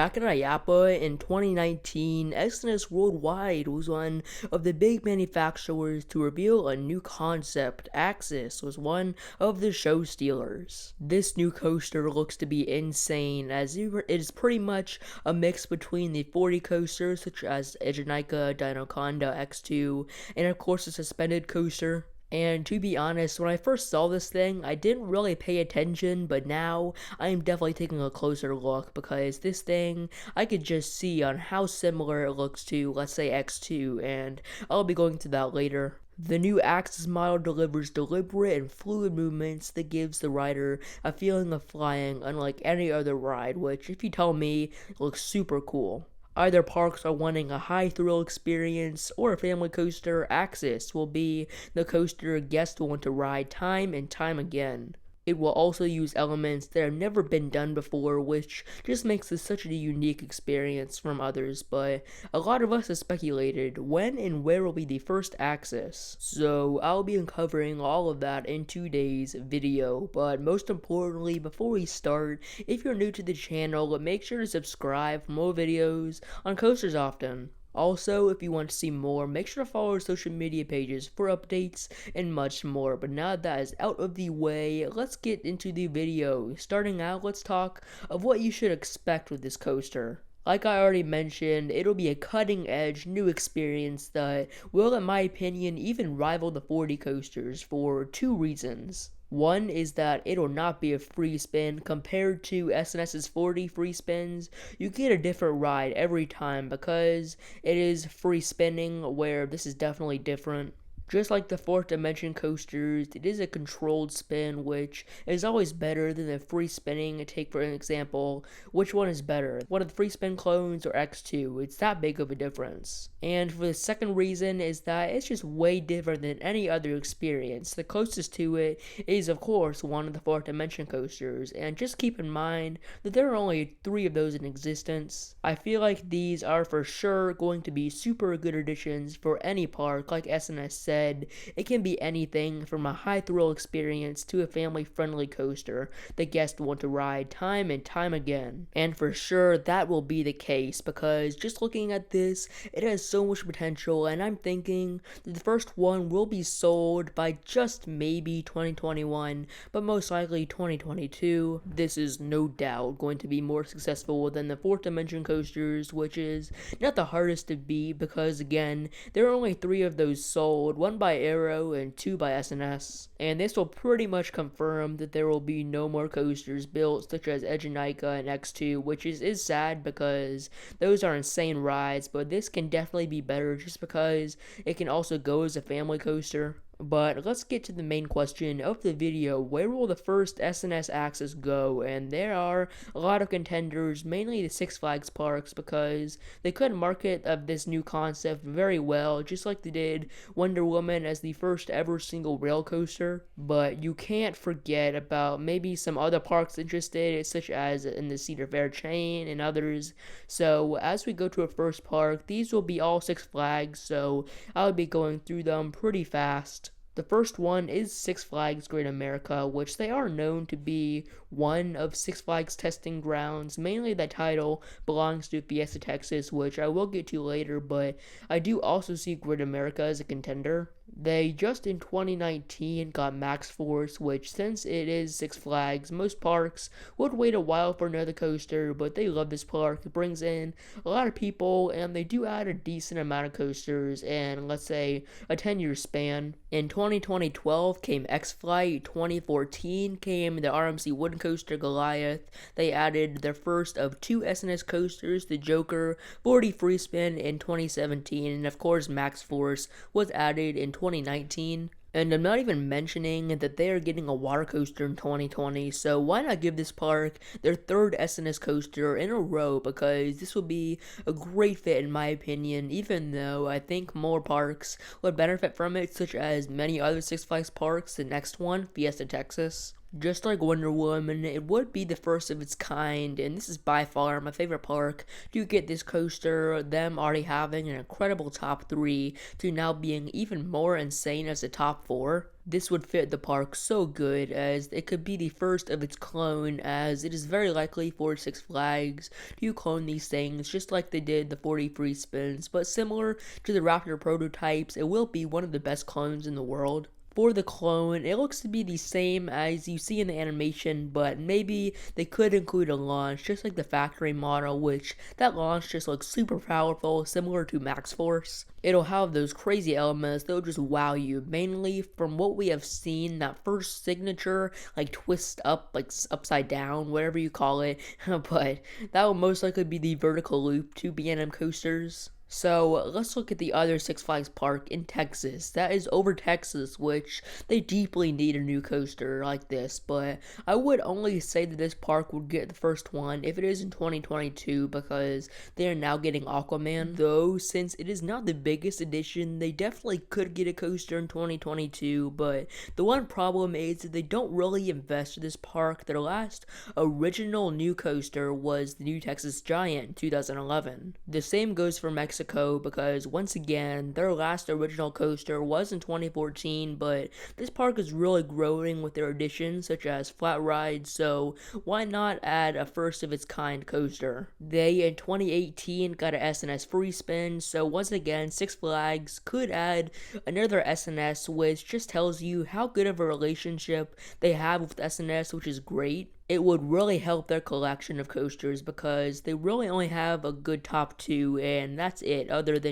back in Iappa in 2019, S&S Worldwide was one of the big manufacturers to reveal a new concept. Axis was one of the show stealers. This new coaster looks to be insane, as it is pretty much a mix between the 40 coasters such as Ejanika, Dinoconda, X2, and of course a suspended coaster. And to be honest, when I first saw this thing, I didn't really pay attention, but now I am definitely taking a closer look because this thing, I could just see on how similar it looks to, let's say, X2, and I'll be going to that later. The new Axis model delivers deliberate and fluid movements that gives the rider a feeling of flying unlike any other ride, which, if you tell me, looks super cool. Either parks are wanting a high thrill experience or a family coaster, Axis will be the coaster guests will want to ride time and time again. It will also use elements that have never been done before, which just makes this such a unique experience from others, but a lot of us have speculated when and where will be the first Axis. So I'll be uncovering all of that in today's video, but most importantly, before we start, if you're new to the channel, make sure to subscribe for more videos on coasters often. Also, if you want to see more, make sure to follow our social media pages for updates and much more. But now that is out of the way, let's get into the video. Starting out, let's talk of what you should expect with this coaster. Like I already mentioned, it'll be a cutting-edge new experience that will, in my opinion, even rival the 40 coasters for two reasons. One is that it'll not be a free spin. Compared to S&S's 40 free spins, you get a different ride every time because it is free spinning, where this is definitely different. Just like the 4th dimension coasters, it is a controlled spin, which is always better than the free spinning. Take for an example, which one is better? One of the free spin clones or X2? It's that big of a difference. And for the second reason is that it's just way different than any other experience. The closest to it is of course one of the 4th dimension coasters, and just keep in mind that there are only 3 of those in existence. I feel like these are for sure going to be super good additions for any park. Like S&S said, it can be anything from a high thrill experience to a family friendly coaster that guests want to ride time and time again. And for sure that will be the case because just looking at this, it has so much potential, and I'm thinking that the first one will be sold by just maybe 2021, but most likely 2022. This is no doubt going to be more successful than the 4th dimension coasters, which is not the hardest to beat because again, there are only 3 of those sold, one by Aero and 2 by S&S, and this will pretty much confirm that there will be no more coasters built such as Ejanika and X2, which is sad because those are insane rides, but this can definitely be better just because it can also go as a family coaster. But let's get to the main question of the video. Where will the first S&S Axis go? And there are a lot of contenders, mainly the Six Flags parks, because they could market of this new concept very well, just like they did Wonder Woman as the first ever single rail coaster. But you can't forget about maybe some other parks interested, such as in the Cedar Fair chain and others. So as we go to our first park, these will be all Six Flags, so I'll be going through them pretty fast. The first one is Six Flags Great America, which they are known to be one of Six Flags testing grounds. Mainly that title belongs to Fiesta, Texas, which I will get to later, but I do also see Great America as a contender. They just in 2019 got Max Force, which since it is Six Flags, most parks would wait a while for another coaster, but they love this park. It brings in a lot of people, and they do add a decent amount of coasters in, let's say, a 10-year span. In 2012 came X-Flight, 2014 came the RMC wooden coaster Goliath. They added their first of 2 S&S coasters, the Joker, 40 free spin in 2017, and of course Max Force was added in 2019. And I'm not even mentioning that they are getting a water coaster in 2020, so why not give this park their 3rd S&S coaster in a row, because this will be a great fit in my opinion, even though I think more parks would benefit from it, such as many other Six Flags parks. The next one, Fiesta, Texas. Just like Wonder Woman, it would be the first of its kind, and this is by far my favorite park to get this coaster, them already having an incredible top 3 to now being even more insane as a top 4. This would fit the park so good, as it could be the first of its clone, as it is very likely for Six Flags to clone these things just like they did the 40 free spins, but similar to the Raptor prototypes, it will be one of the best clones in the world. For the clone, it looks to be the same as you see in the animation, but maybe they could include a launch just like the factory model, which that launch just looks super powerful, similar to Max Force. It'll have those crazy elements that'll just wow you, mainly from what we have seen, that first signature, like twist up, like upside down, whatever you call it, but that will most likely be the vertical loop to B&M coasters. So let's look at the other Six Flags park in Texas. That is over Texas, which they deeply need a new coaster like this, but I would only say that this park would get the first one if it is in 2022, because they are now getting Aquaman. Though, since it is not the biggest edition, they definitely could get a coaster in 2022, but the one problem is that they don't really invest in this park. Their last original new coaster was the new Texas Giant in 2011. The same goes for Mexico, because once again, their last original coaster was in 2014, but this park is really growing with their additions such as flat rides, so why not add a first of its kind coaster? They in 2018 got an S&S free spin, so once again, Six Flags could add another S&S, which just tells you how good of a relationship they have with S&S, which is great. It would really help their collection of coasters, because they really only have a good top 2, and that's it, other than,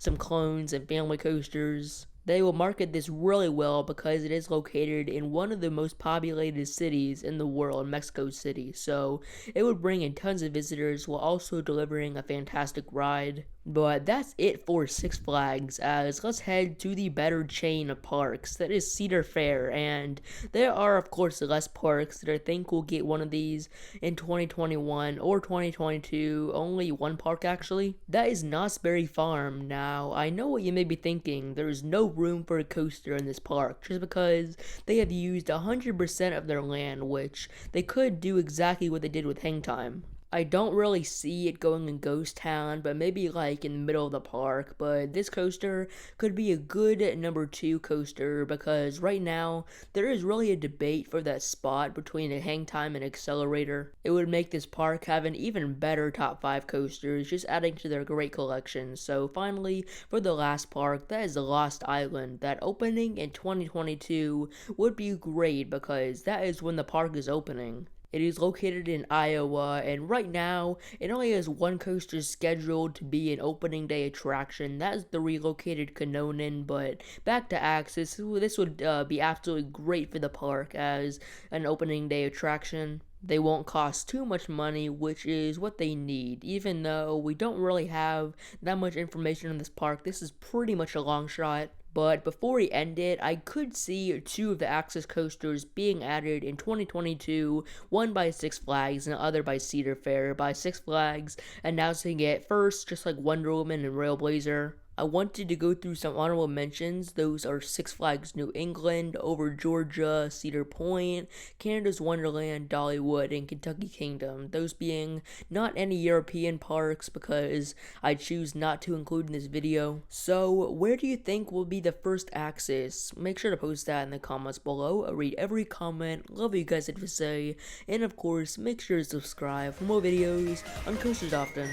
some clones and family coasters. They will market this really well because it is located in one of the most populated cities in the world, Mexico City, so it would bring in tons of visitors while also delivering a fantastic ride. But that's it for Six Flags, as let's head to the better chain of parks, that is Cedar Fair, and there are of course less parks that I think will get one of these in 2021 or 2022, only one park actually. That is Knott's Berry Farm. Now, I know what you may be thinking, there is no room for a coaster in this park, just because they have used 100% of their land, which they could do exactly what they did with Hang Time. I don't really see it going in Ghost Town, but maybe like in the middle of the park, but this coaster could be a good number 2 coaster, because right now there is really a debate for that spot between a Hang Time and Accelerator. It would make this park have an even better top 5 coasters, just adding to their great collection. So finally, for the last park, that is the Lost Island, that opening in 2022 would be great, because that is when the park is opening. It is located in Iowa, and right now, it only has one coaster scheduled to be an opening day attraction. That is the relocated Kanonen, but back to Axis, this would be absolutely great for the park as an opening day attraction. They won't cost too much money, which is what they need. Even though we don't really have that much information on this park, this is pretty much a long shot. But before we end it, I could see 2 of the Axis coasters being added in 2022, one by Six Flags and the other by Cedar Fair, by Six Flags announcing it first, just like Wonder Woman and Railblazer. I wanted to go through some honorable mentions. Those are Six Flags New England, Over Georgia, Cedar Point, Canada's Wonderland, Dollywood, and Kentucky Kingdom. Those being not any European parks, because I choose not to include in this video. So, where do you think will be the first Axis? Make sure to post that in the comments below. I read every comment, love what you guys have to say, and of course, make sure to subscribe for more videos on Coasters Often.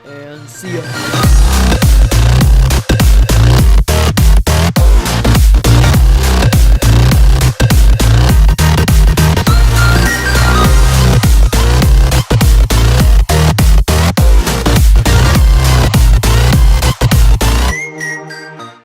And see ya!